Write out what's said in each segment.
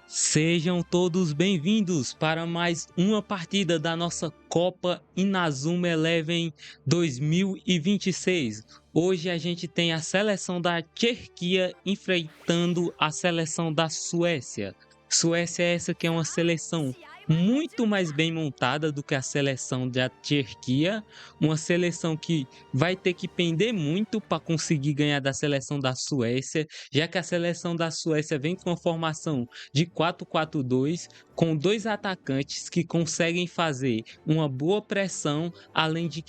Sejam todos bem-vindos para mais uma partida da nossa Copa Inazuma Eleven 2026. Hoje a gente tem a seleção da Turquia enfrentando a seleção da Suécia. Suécia é essa que é uma seleção muito mais bem montada do que a seleção da Turquia, uma seleção que vai ter que pender muito para conseguir ganhar da seleção da Suécia, já que a seleção da Suécia vem com uma formação de 4-4-2, com dois atacantes que conseguem fazer uma boa pressão, além de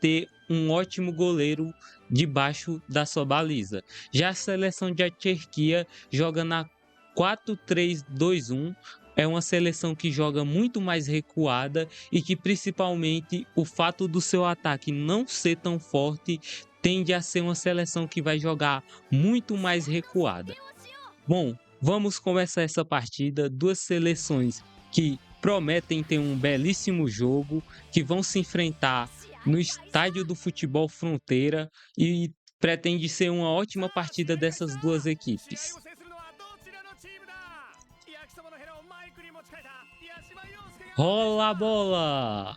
ter um ótimo goleiro debaixo da sua baliza. Já a seleção da Turquia joga na 4-3-2-1, é uma seleção que joga muito mais recuada e que, principalmente, o fato do seu ataque não ser tão forte tende a ser uma seleção que vai jogar muito mais recuada. Bom, vamos começar essa partida. Duas seleções que prometem ter um belíssimo jogo, que vão se enfrentar no estádio do Futebol Fronteira e pretende ser uma ótima partida dessas duas equipes. Rola a bola!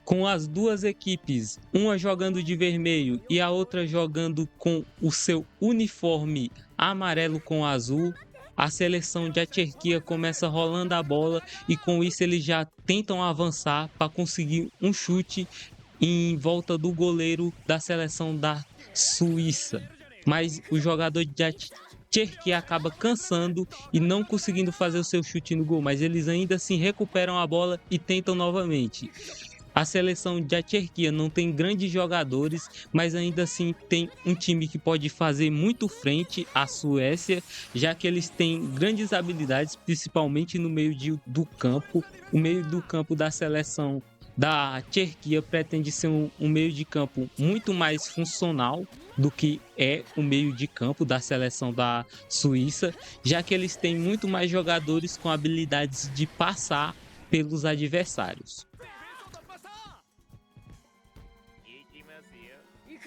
Com as duas equipes, uma jogando de vermelho e a outra jogando com o seu uniforme amarelo com azul, a seleção da Turquia começa rolando a bola e com isso eles já tentam avançar para conseguir um chute em volta do goleiro da seleção da Suíça. Mas o jogador da Turquia acaba cansando e não conseguindo fazer o seu chute no gol, mas eles ainda assim recuperam a bola e tentam novamente. A seleção da Turquia não tem grandes jogadores, mas ainda assim tem um time que pode fazer muito frente à Suécia, já que eles têm grandes habilidades, principalmente no meio do campo. O meio do campo da seleção da Turquia pretende ser um meio de campo muito mais funcional do que é o meio de campo da seleção da Suíça, já que eles têm muito mais jogadores com habilidades de passar pelos adversários.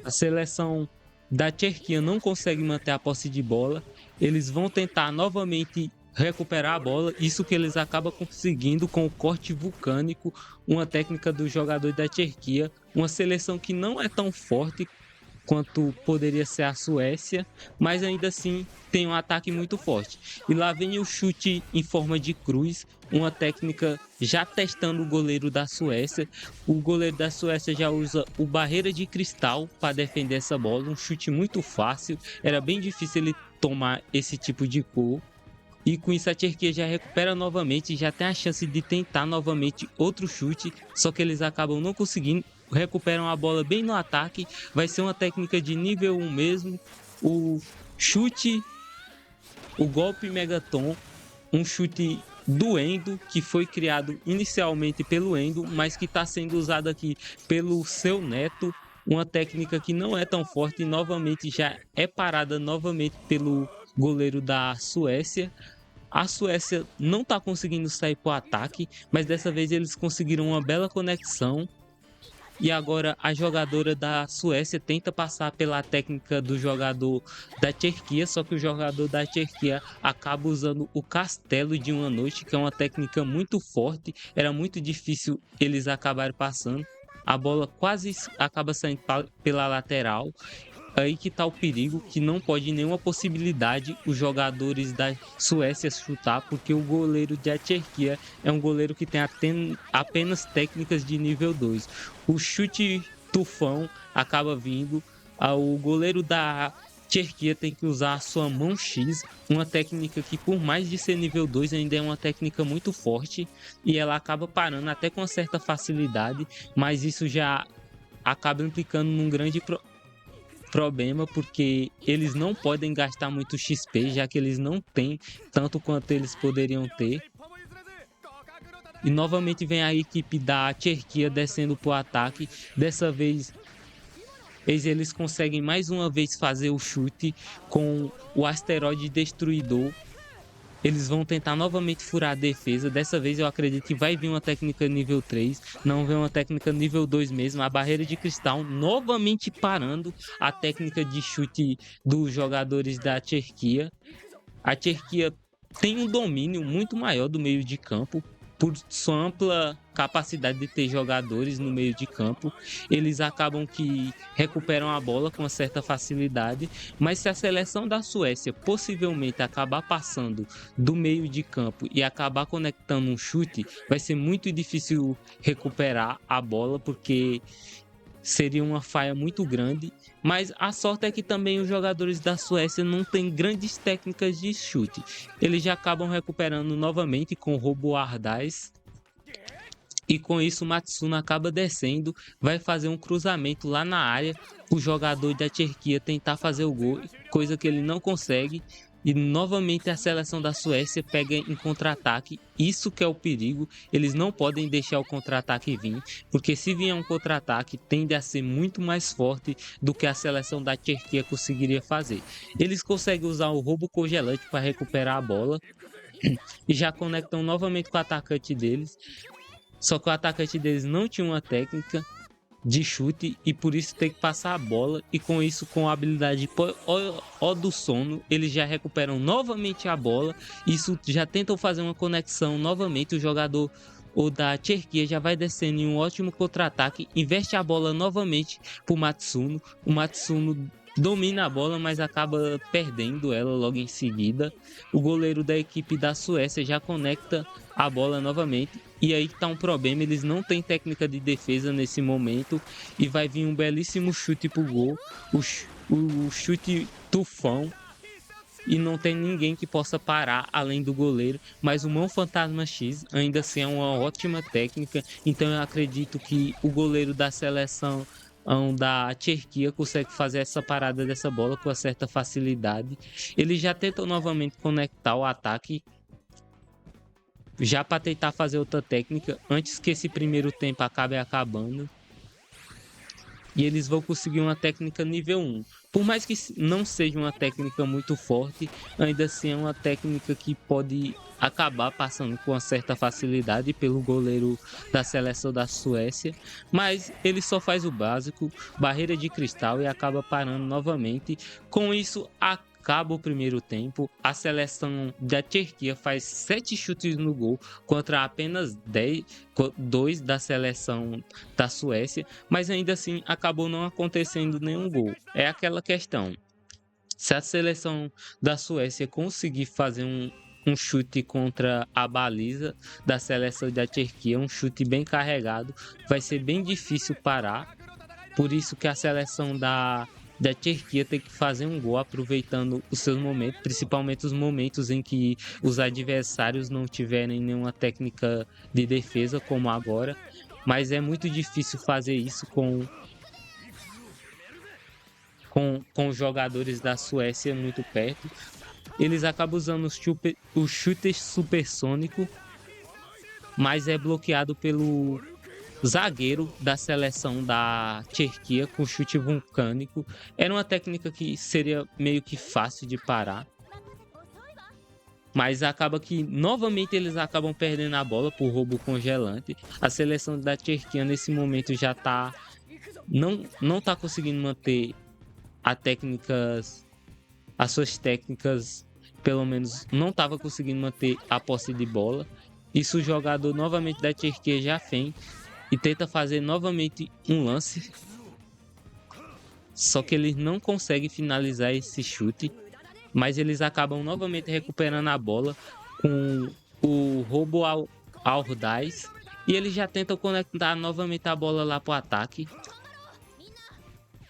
A seleção da Turquia não consegue manter a posse de bola. Eles vão tentar novamente recuperar a bola, isso que eles acabam conseguindo com o corte vulcânico, uma técnica do jogador da Turquia, uma seleção que não é tão forte quanto poderia ser a Suécia, mas ainda assim tem um ataque muito forte. E lá vem o chute em forma de cruz, uma técnica já testando o goleiro da Suécia. O goleiro da Suécia já usa o barreira de cristal para defender essa bola, um chute muito fácil, era bem difícil ele tomar esse tipo de gol. E com isso a Turquia já recupera novamente, já tem a chance de tentar novamente outro chute, só que eles acabam não conseguindo, recuperam a bola bem no ataque, vai ser uma técnica de nível 1 mesmo, o chute, o golpe Megaton, um chute do Endo, que foi criado inicialmente pelo Endo, mas que está sendo usado aqui pelo seu neto, uma técnica que não é tão forte e novamente já é parada novamente pelo goleiro da Suécia. A Suécia não está conseguindo sair para o ataque, mas dessa vez eles conseguiram uma bela conexão. E agora a jogadora da Suécia tenta passar pela técnica do jogador da Turquia, só que o jogador da Turquia acaba usando o castelo de uma noite, que é uma técnica muito forte. Era muito difícil eles acabarem passando. A bola quase acaba saindo pela lateral. Aí que tá o perigo, que não pode nenhuma possibilidade os jogadores da Suécia chutar, porque o goleiro da Turquia é um goleiro que tem apenas técnicas de nível 2. O chute tufão acaba vindo, o goleiro da Turquia tem que usar a sua mão X, uma técnica que por mais de ser nível 2 ainda é uma técnica muito forte, e ela acaba parando até com certa facilidade, mas isso já acaba implicando num grande problema, porque eles não podem gastar muito XP, já que eles não têm tanto quanto eles poderiam ter. E novamente vem a equipe da Turquia descendo para o ataque. Dessa vez eles conseguem mais uma vez fazer o chute com o asteroide destruidor. Eles vão tentar novamente furar a defesa. Dessa vez eu acredito que vai vir uma técnica nível 3. Não vem uma técnica nível 2 mesmo. A barreira de cristal novamente parando a técnica de chute dos jogadores da Turquia. A Turquia tem um domínio muito maior do meio de campo, por sua ampla capacidade de ter jogadores no meio de campo. Eles acabam que recuperam a bola com uma certa facilidade, mas se a seleção da Suécia possivelmente acabar passando do meio de campo e acabar conectando um chute, vai ser muito difícil recuperar a bola, porque seria uma falha muito grande. Mas a sorte é que também os jogadores da Suécia não têm grandes técnicas de chute. Eles já acabam recuperando novamente com o Robo Ardais. E com isso o Matsuno acaba descendo, vai fazer um cruzamento lá na área. O jogador da Turquia tentar fazer o gol, coisa que ele não consegue. E novamente a seleção da Suécia pega em contra-ataque. Isso que é o perigo. Eles não podem deixar o contra-ataque vir, porque se vier um contra-ataque tende a ser muito mais forte do que a seleção da Turquia conseguiria fazer. Eles conseguem usar o roubo congelante para recuperar a bola e já conectam novamente com o atacante deles. Só que o atacante deles não tinha uma técnica de chute e por isso tem que passar a bola, e com isso, com a habilidade do sono, eles já recuperam novamente a bola. Isso já tentam fazer uma conexão novamente. O jogador da Turquia já vai descendo em um ótimo contra-ataque, investe a bola novamente pro Matsuno. O Matsuno domina a bola, mas acaba perdendo ela logo em seguida. O goleiro da equipe da Suécia já conecta a bola novamente. E aí tá um problema, eles não têm técnica de defesa nesse momento. E vai vir um belíssimo chute pro gol. O chute tufão. E não tem ninguém que possa parar além do goleiro. Mas o Mão Fantasma X ainda assim é uma ótima técnica. Então eu acredito que o goleiro da seleção da Turquia consegue fazer essa parada dessa bola com uma certa facilidade. Eles já tentam novamente conectar o ataque, já para tentar fazer outra técnica antes que esse primeiro tempo acabe acabando. E eles vão conseguir uma técnica nível 1. Por mais que não seja uma técnica muito forte, ainda assim é uma técnica que pode acabar passando com uma certa facilidade pelo goleiro da seleção da Suécia. Mas ele só faz o básico, barreira de cristal, e acaba parando novamente. Com isso, acaba o primeiro tempo. A seleção da Turquia faz 7 chutes no gol contra apenas 2 da seleção da Suécia, mas ainda assim acabou não acontecendo nenhum gol. É aquela questão: se a seleção da Suécia conseguir fazer um chute contra a baliza da seleção da Turquia, um chute bem carregado, vai ser bem difícil parar. Por isso que a seleção da Turquia tem que fazer um gol aproveitando os seus momentos, principalmente os momentos em que os adversários não tiverem nenhuma técnica de defesa, como agora. Mas é muito difícil fazer isso com os jogadores da Suécia muito perto. Eles acabam usando o chute supersônico, mas é bloqueado pelo zagueiro da seleção da Turquia com chute vulcânico. Era uma técnica que seria meio que fácil de parar, mas acaba que novamente eles acabam perdendo a bola por roubo congelante. A seleção da Turquia nesse momento já não tá conseguindo manter as suas técnicas, pelo menos não estava conseguindo manter a posse de bola. Isso o jogador novamente da Turquia já vem e tenta fazer novamente um lance, só que eles não conseguem finalizar esse chute, mas eles acabam novamente recuperando a bola com o Robo Ardais, e eles já tentam conectar novamente a bola lá para o ataque.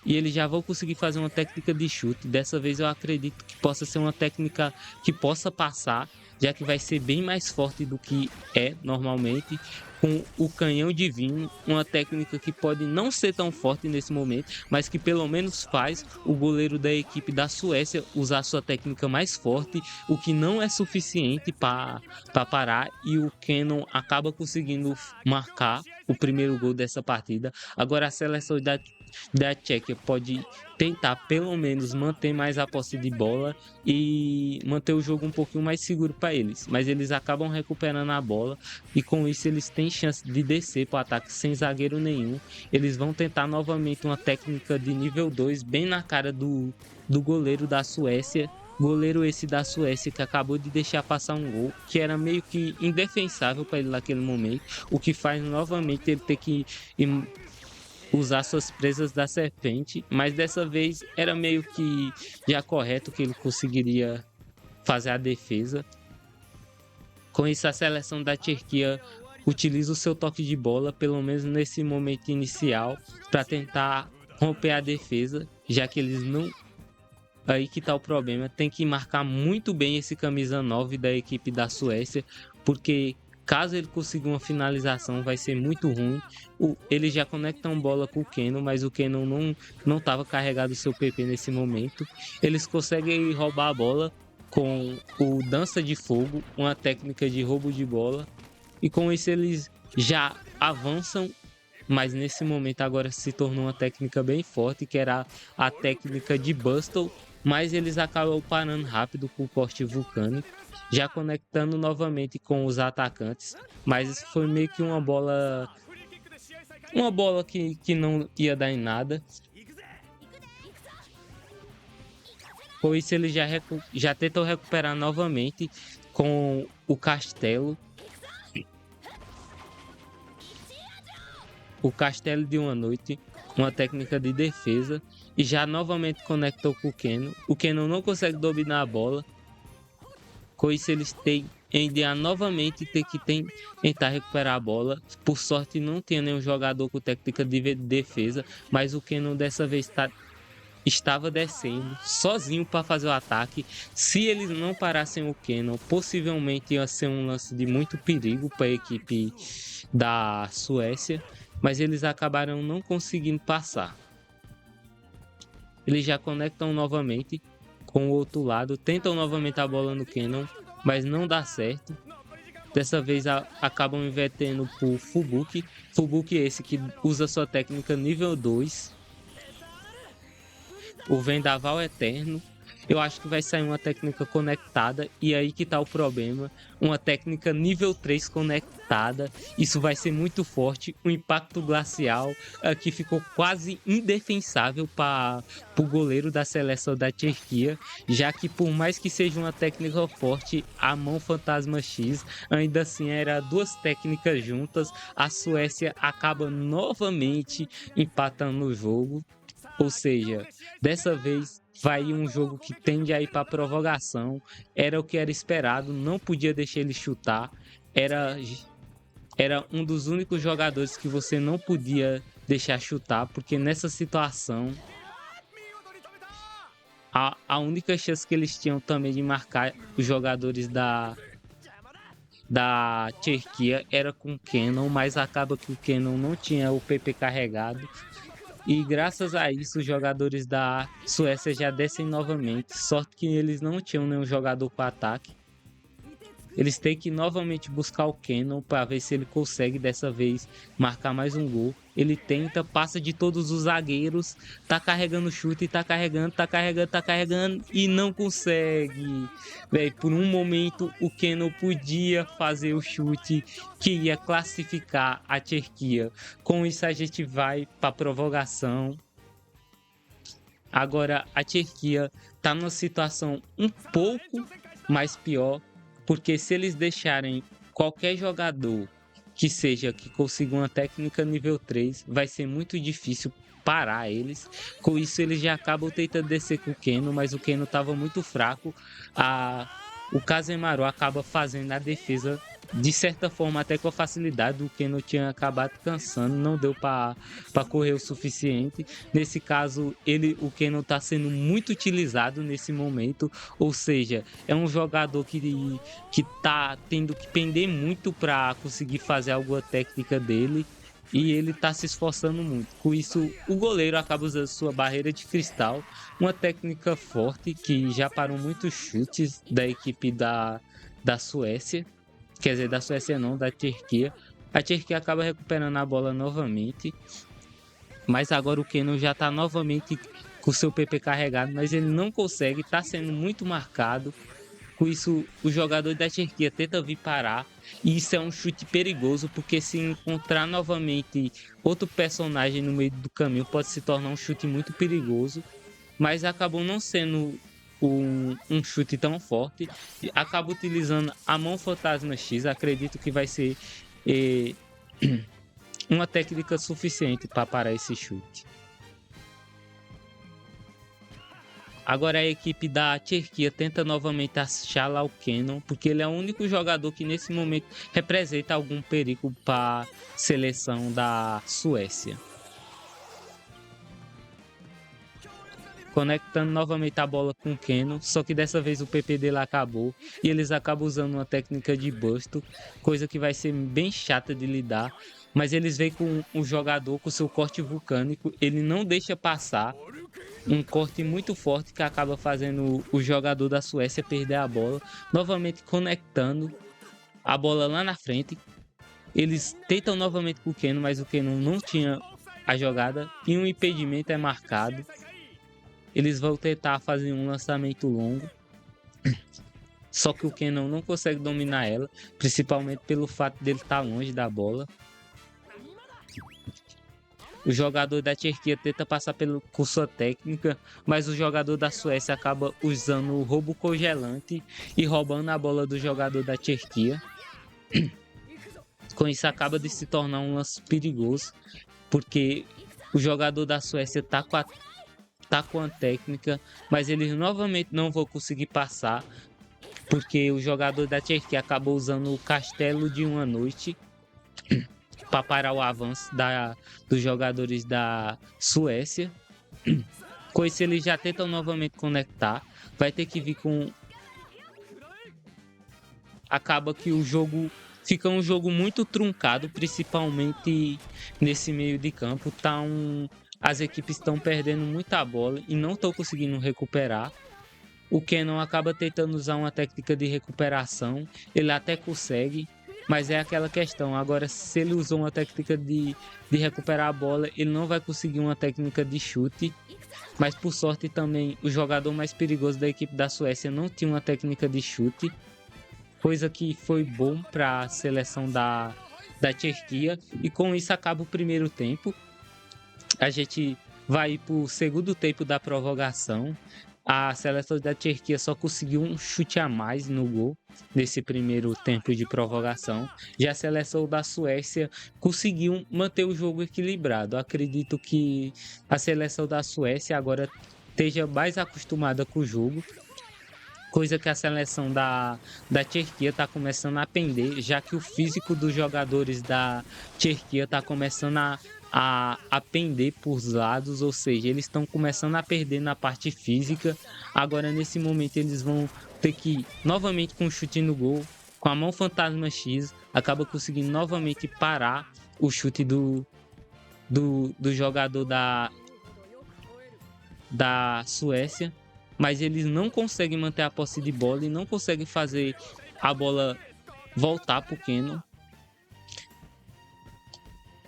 E eles já vão conseguir fazer uma técnica de chute. Dessa vez eu acredito que possa ser uma técnica que possa passar, já que vai ser bem mais forte do que é normalmente. Com o canhão divino, uma técnica que pode não ser tão forte nesse momento, mas que pelo menos faz o goleiro da equipe da Suécia usar sua técnica mais forte, o que não é suficiente para parar, e o Cannon acaba conseguindo marcar o primeiro gol dessa partida. Agora a seleção da Tchequia pode tentar pelo menos manter mais a posse de bola e manter o jogo um pouquinho mais seguro para eles, mas eles acabam recuperando a bola, e com isso eles têm chance de descer para o ataque sem zagueiro nenhum. Eles vão tentar novamente uma técnica de nível 2 bem na cara do goleiro da Suécia, Goleiro esse da Suécia que acabou de deixar passar um gol que era meio que indefensável para ele naquele momento, o que faz novamente ele ter que usar suas presas da serpente, mas dessa vez era meio que já correto que ele conseguiria fazer a defesa. Com isso, a seleção da Turquia utiliza o seu toque de bola, pelo menos nesse momento inicial, para tentar romper a defesa, já que eles não... Aí que tá o problema, tem que marcar muito bem esse camisa 9 da equipe da Suécia, porque caso ele consiga uma finalização vai ser muito ruim. Ele já conecta uma bola com o Keno, mas o Keno não estava carregado o seu PP nesse momento. Eles conseguem roubar a bola com o Dança de Fogo, uma técnica de roubo de bola, e com isso eles já avançam, mas nesse momento agora se tornou uma técnica bem forte, que era a técnica de Bustle, mas eles acabam parando rápido com o corte vulcânico, já conectando novamente com os atacantes, mas foi meio que uma bola que não ia dar em nada. Com isso eles já tentam recuperar novamente com o castelo. O castelo de uma noite, uma técnica de defesa, e já novamente conectou com o Keno. O Keno não consegue dominar a bola. Com isso eles tendem a novamente ter que tentar recuperar a bola. Por sorte não tinha nenhum jogador com técnica de defesa, mas o Keno dessa vez estava descendo sozinho para fazer o ataque. Se eles não parassem o Keno, possivelmente ia ser um lance de muito perigo para a equipe da Suécia, mas eles acabaram não conseguindo passar. Eles já conectam novamente com o outro lado, tentam novamente a bola no Keno, mas não dá certo. Dessa vez acabam invertendo por Fubuki. Fubuki esse que usa sua técnica nível 2. O Vendaval Eterno. Eu acho que vai sair uma técnica conectada, e aí que tá o problema. Uma técnica nível 3 conectada, isso vai ser muito forte. O impacto glacial que ficou quase indefensável para o goleiro da seleção da Turquia, já que por mais que seja uma técnica forte, a mão fantasma X, ainda assim era duas técnicas juntas. A Suécia acaba novamente empatando o jogo, ou seja, dessa vez vai um jogo que tende a ir para prorrogação. Era o que era esperado, não podia deixar ele chutar. Era um dos únicos jogadores que você não podia deixar chutar, porque nessa situação a única chance que eles tinham também de marcar os jogadores da Turquia era com o Kenon, mas acaba que o Kenon não tinha o PP carregado. E graças a isso, os jogadores da Suécia já descem novamente. Sorte que eles não tinham nenhum jogador para ataque. Eles têm que novamente buscar o Kenon para ver se ele consegue dessa vez marcar mais um gol. Ele tenta, passa de todos os zagueiros, tá carregando chute, tá carregando e não consegue. Véi, por um momento o Kenon podia fazer o chute que ia classificar a Turquia. Com isso a gente vai para prorrogação. Agora a Turquia tá numa situação um pouco mais pior, porque se eles deixarem qualquer jogador que consiga uma técnica nível 3, vai ser muito difícil parar eles. Com isso eles já acabam tentando descer com o Keno, mas o Keno estava muito fraco. O Kazemaru acaba fazendo a defesa de certa forma até com facilidade. O Keno tinha acabado cansando, não deu para correr o suficiente. Nesse caso, o Keno está sendo muito utilizado nesse momento, ou seja, é um jogador que está tendo que pender muito para conseguir fazer alguma técnica dele, e ele está se esforçando muito. Com isso, o goleiro acaba usando sua barreira de cristal, uma técnica forte que já parou muitos chutes da equipe da Suécia. Quer dizer, da Suécia não, da Turquia. A Turquia acaba recuperando a bola novamente, mas agora o Keno já está novamente com seu PP carregado, mas ele não consegue, está sendo muito marcado. Com isso, o jogador da Turquia tenta vir parar, e isso é um chute perigoso, porque se encontrar novamente outro personagem no meio do caminho, pode se tornar um chute muito perigoso, mas acabou não sendo um chute tão forte. E acaba utilizando a mão fantasma X. Acredito que vai ser uma técnica suficiente para parar esse chute. Agora a equipe da Turquia tenta novamente achar lá o Kenon, porque ele é o único jogador que nesse momento representa algum perigo para a seleção da Suécia. Conectando novamente a bola com o Kenon, só que dessa vez o PP dele acabou e eles acabam usando uma técnica de busto, coisa que vai ser bem chata de lidar, mas eles veem com o jogador com seu corte vulcânico, ele não deixa passar, um corte muito forte que acaba fazendo o jogador da Suécia perder a bola, novamente conectando a bola lá na frente. Eles tentam novamente com o Kenon, mas o Kenon não tinha a jogada e um impedimento é marcado. Eles vão tentar fazer um lançamento longo, só que o Kenon não consegue dominar ela, principalmente pelo fato dele estar longe da bola. O jogador da Turquia tenta passar com sua técnica, mas o jogador da Suécia acaba usando o roubo congelante e roubando a bola do jogador da Turquia. Com isso acaba de se tornar um lance perigoso, porque o jogador da Suécia tá com a técnica, mas eles novamente não vão conseguir passar, porque o jogador da Turquia acabou usando o castelo de uma noite para parar o avanço dos jogadores da Suécia. Com isso eles já tentam novamente conectar, vai ter que vir com... Acaba que o jogo fica um jogo muito truncado, principalmente nesse meio de campo. As equipes estão perdendo muita bola e não estão conseguindo recuperar. O Kenon acaba tentando usar uma técnica de recuperação, ele até consegue, mas é aquela questão. Agora, se ele usou uma técnica de recuperar a bola, ele não vai conseguir uma técnica de chute. Mas por sorte também, o jogador mais perigoso da equipe da Suécia não tinha uma técnica de chute, coisa que foi bom para a seleção da Turquia. E com isso acaba o primeiro tempo. A gente vai para o segundo tempo da prorrogação. A seleção da Turquia só conseguiu um chute a mais no gol nesse primeiro tempo de prorrogação. Já a seleção da Suécia conseguiu manter o jogo equilibrado. Acredito que a seleção da Suécia agora esteja mais acostumada com o jogo, coisa que a seleção da Turquia está começando a aprender, já que o físico dos jogadores da Turquia está começando a pender por lados, ou seja, eles estão começando a perder na parte física. Agora nesse momento eles vão ter que novamente com um chute no gol, com a mão fantasma X, acaba conseguindo novamente parar o chute do jogador da Suécia, mas eles não conseguem manter a posse de bola e não conseguem fazer a bola voltar para o Kenon.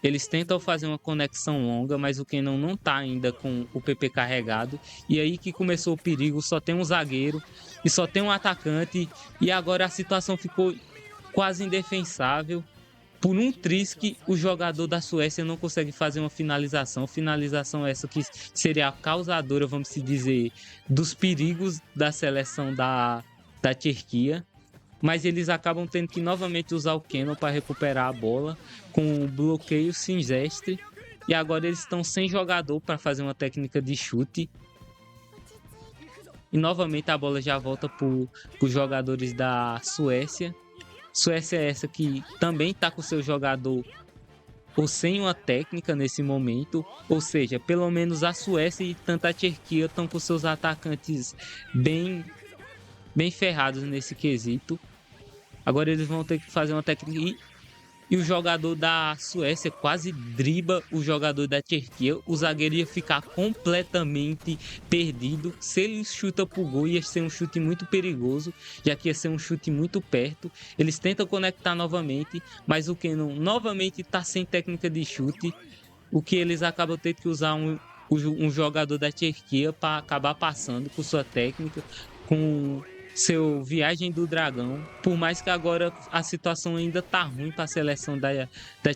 Eles tentam fazer uma conexão longa, mas o Kenon não está ainda com o PP carregado. E aí que começou o perigo, só tem um zagueiro e só tem um atacante. E agora a situação ficou quase indefensável. Por um trisque, o jogador da Suécia não consegue fazer uma finalização. Finalização essa que seria a causadora, vamos se dizer, dos perigos da seleção da Turquia. Mas eles acabam tendo que novamente usar o Kenon para recuperar a bola com um bloqueio cinzestre. E agora eles estão sem jogador para fazer uma técnica de chute. E novamente a bola já volta para os jogadores da Suécia. Suécia é essa que também está com seu jogador ou sem uma técnica nesse momento. Ou seja, pelo menos a Suécia e tanto a Turquia estão com seus atacantes bem ferrados nesse quesito. Agora eles vão ter que fazer uma técnica e o jogador da Suécia quase dribla o jogador da Turquia. O zagueiro ia ficar completamente perdido. Se ele chuta pro gol, ia ser um chute muito perigoso, já que ia ser um chute muito perto. Eles tentam conectar novamente, mas o Kenon novamente está sem técnica de chute. O que eles acabam tendo que usar um jogador da Turquia para acabar passando com sua técnica, com seu Viagem do Dragão. Por mais que agora a situação ainda tá ruim para a seleção da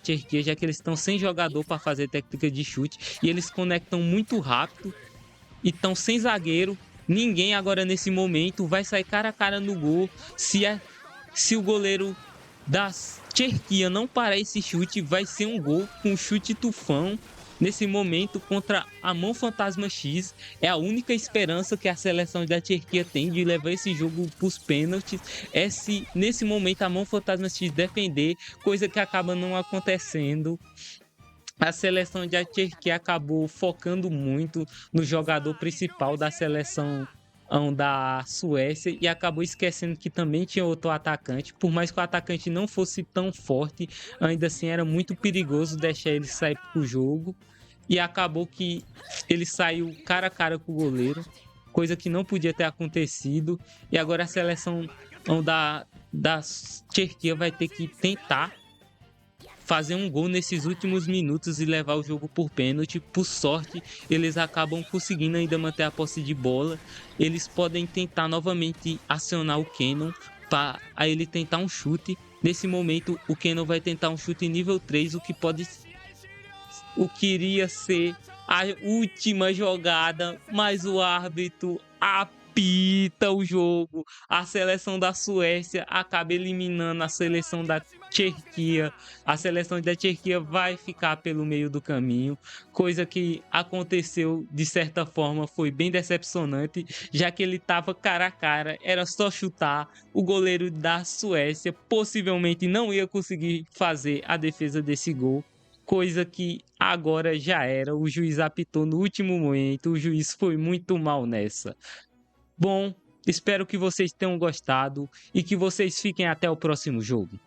Turquia, já que eles estão sem jogador para fazer técnica de chute e eles conectam muito rápido e estão sem zagueiro. Ninguém agora nesse momento vai sair cara a cara no gol. Se o goleiro da Tchequia não parar esse chute, vai ser um gol com chute tufão. Nesse momento, contra a Mão Fantasma X, é a única esperança que a seleção da Tchequia tem de levar esse jogo para os pênaltis. É se nesse momento a Mão Fantasma X defender, coisa que acaba não acontecendo. A seleção da Tchequia acabou focando muito no jogador principal da seleção da Suécia e acabou esquecendo que também tinha outro atacante. Por mais que o atacante não fosse tão forte, ainda assim era muito perigoso deixar ele sair pro jogo. E acabou que ele saiu cara a cara com o goleiro, coisa que não podia ter acontecido. E agora a seleção da Tchequia vai ter que tentar fazer um gol nesses últimos minutos e levar o jogo por pênalti. Por sorte, eles acabam conseguindo ainda manter a posse de bola. Eles podem tentar novamente acionar o Cannon para ele tentar um chute. Nesse momento, o Cannon vai tentar um chute nível 3, o que iria ser a última jogada, mas o árbitro apita o jogo. A seleção da Suécia acaba eliminando a seleção da Tchequia. A seleção da Tchequia vai ficar pelo meio do caminho, coisa que aconteceu de certa forma, foi bem decepcionante, já que ele estava cara a cara, era só chutar. O goleiro da Suécia possivelmente não ia conseguir fazer a defesa desse gol, coisa que agora já era. O juiz apitou no último momento, o juiz foi muito mal nessa. Bom, espero que vocês tenham gostado e que vocês fiquem até o próximo jogo.